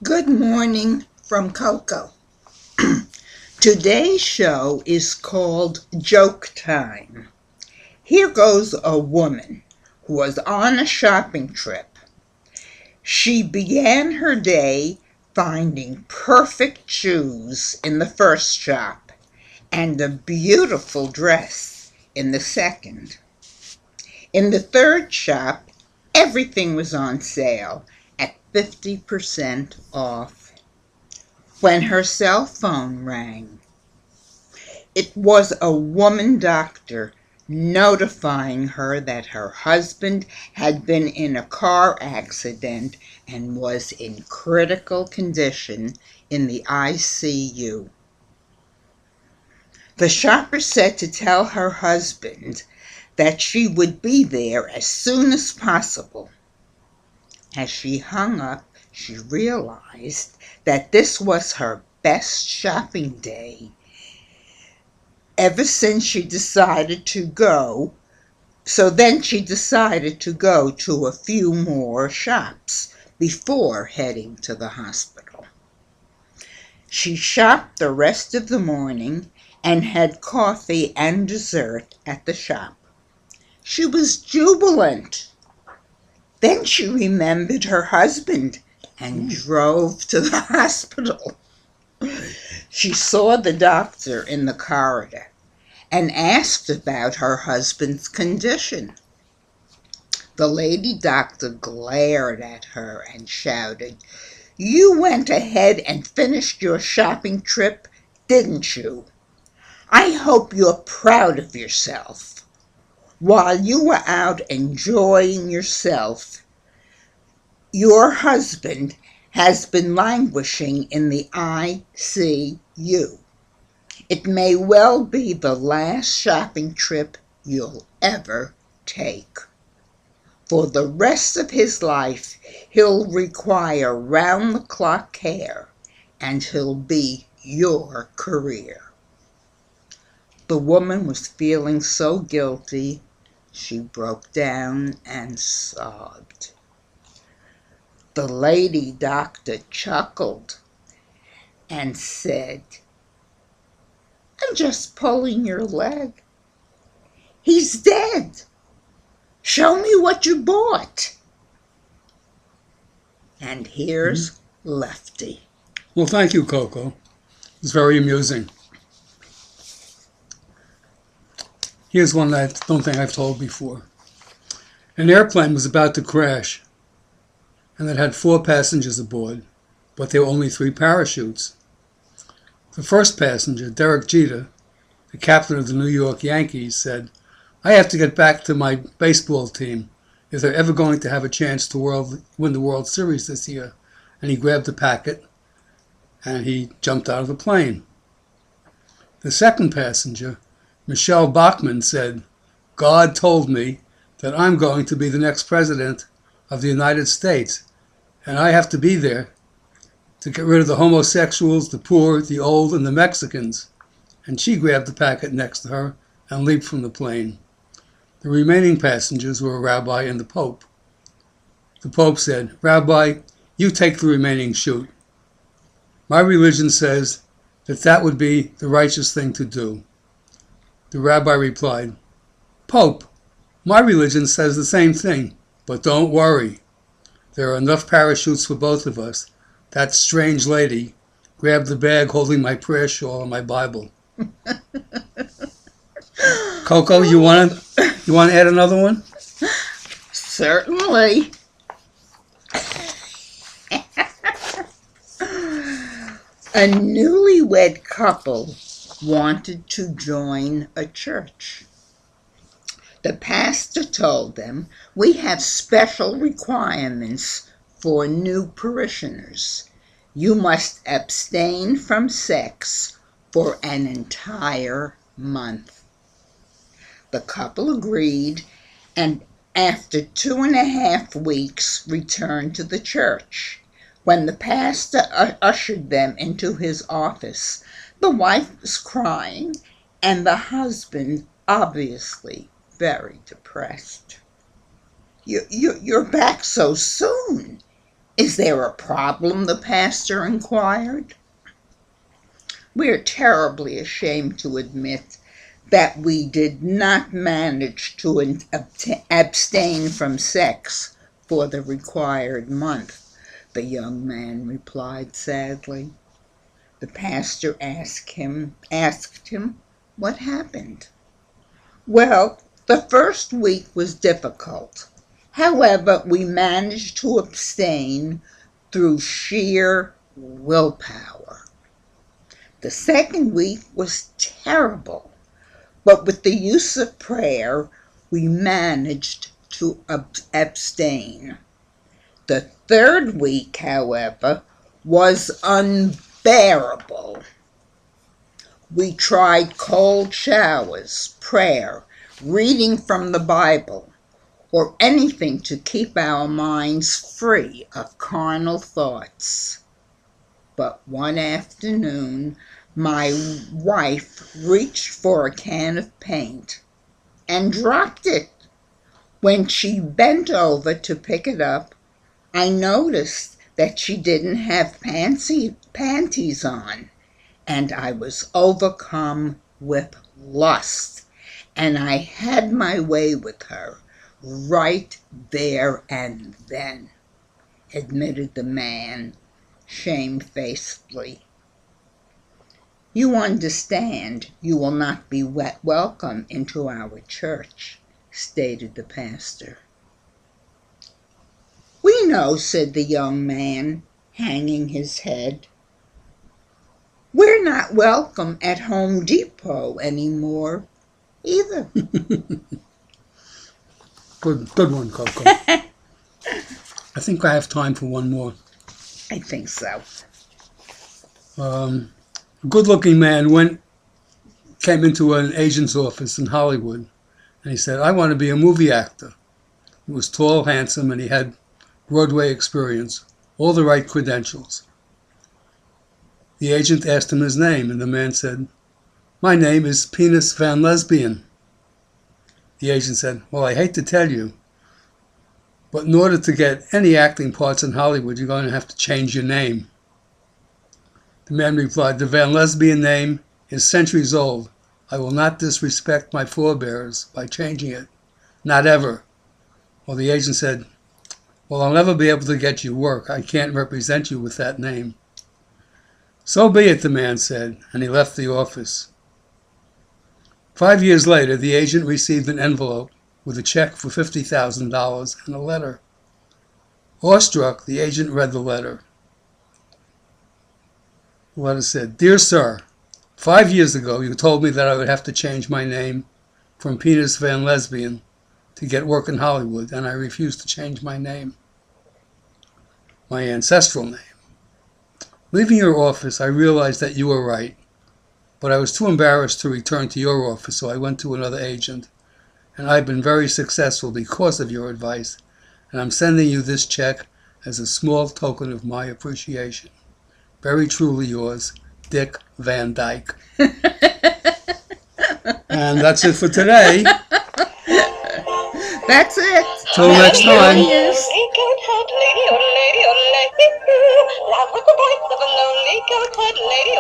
Good morning from Coco. Today's show is called Joke Time. Here goes a woman who was on a shopping trip. She began her day finding perfect shoes in the first shop and a beautiful dress in the second. In the third shop, everything was on sale at 50% off. When her cell phone rang, it was a woman doctor notifying her that her husband had been in a car accident and was in critical condition in the ICU. The shopper said to tell her husband that she would be there as soon as possible. As she hung up, she realized that this was her best shopping day ever since she decided to go. So then she decided to go to a few more shops before heading to the hospital. She shopped the rest of the morning and had coffee and dessert at the shop. She was jubilant. Then she remembered her husband and drove to the hospital. She saw the doctor in the corridor and asked about her husband's condition. The lady doctor glared at her and shouted, "You went ahead and finished your shopping trip, didn't you? I hope you're proud of yourself. While you were out enjoying yourself, your husband has been languishing in the ICU. It may well be the last shopping trip you'll ever take. For the rest of his life, he'll require round-the-clock care, and he'll be your career." The woman was feeling so guilty, she broke down and sobbed. The lady doctor chuckled and said, "I'm just pulling your leg. He's dead. Show me what you bought." And here's Lefty. Well, thank you, Coco. It's very amusing. Here's one that I don't think I've told before. An airplane was about to crash, and it had 4 passengers aboard, but there were only 3 parachutes. The first passenger, Derek Jeter, the captain of the New York Yankees, said, "I have to get back to my baseball team if they're ever going to have a chance to win the World Series this year." And he grabbed the packet, and he jumped out of the plane. The second passenger, Michelle Bachmann, said, "God told me that I'm going to be the next president of the United States, and I have to be there to get rid of the homosexuals, the poor, the old, and the Mexicans." And she grabbed the packet next to her and leaped from the plane. The remaining passengers were a rabbi and the Pope. The Pope said, "Rabbi, you take the remaining chute. My religion says that that would be the righteous thing to do." The rabbi replied, "Pope, my religion says the same thing, but don't worry. There are enough parachutes for both of us. That strange lady grabbed the bag holding my prayer shawl and my Bible." Coco, you want to add another one? Certainly. A newlywed couple wanted to join a church. The pastor told them, "We have special requirements for new parishioners. You must abstain from sex for an entire month." The couple agreed, and after 2.5 weeks returned to the church. When the pastor ushered them into his office, the wife was crying and the husband obviously very depressed. You're back so soon. Is there a problem? The pastor inquired. We're terribly ashamed to admit that we did not manage to abstain from sex for the required month, the young man replied sadly. The pastor asked him, what happened? Well, the first week was difficult. However, we managed to abstain through sheer willpower. The second week was terrible, but with the use of prayer, we managed to abstain. The third week, however, was unbearable. We tried cold showers, prayer, reading from the Bible, or anything to keep our minds free of carnal thoughts. But one afternoon, my wife reached for a can of paint and dropped it. When she bent over to pick it up, I noticed that she didn't have panties on, and I was overcome with lust, and I had my way with her right there and then, admitted the man shamefacedly. You understand you will not be welcome into our church, stated the pastor. We know, said the young man, hanging his head. We're not welcome at Home Depot anymore, either. Good one, Coco. I think I have time for one more. I think so. A good-looking man came into an agent's office in Hollywood, and he said, I want to be a movie actor. He was tall, handsome, and he had Broadway experience, all the right credentials. The agent asked him his name, and the man said, my name is Penis Van Lesbian. The agent said, well, I hate to tell you, but in order to get any acting parts in Hollywood, you're going to have to change your name. The man replied, the Van Lesbian name is centuries old. I will not disrespect my forebears by changing it. Not ever. Well, the agent said, well, I'll never be able to get you work. I can't represent you with that name. So be it, the man said, and he left the office. 5 years later, the agent received an envelope with a check for $50,000 and a letter. Awestruck, the agent read the letter. The letter said, Dear Sir, 5 years ago you told me that I would have to change my name from Penis Van Lesbian to get work in Hollywood, and I refused to change my name, my ancestral name. Leaving your office, I realized that you were right, but I was too embarrassed to return to your office, so I went to another agent, and I've been very successful because of your advice, and I'm sending you this check as a small token of my appreciation. Very truly yours, Dick Van Dyke. And that's it for today. That's it. Till next time. Loud with the voice of a lonely goat, lady,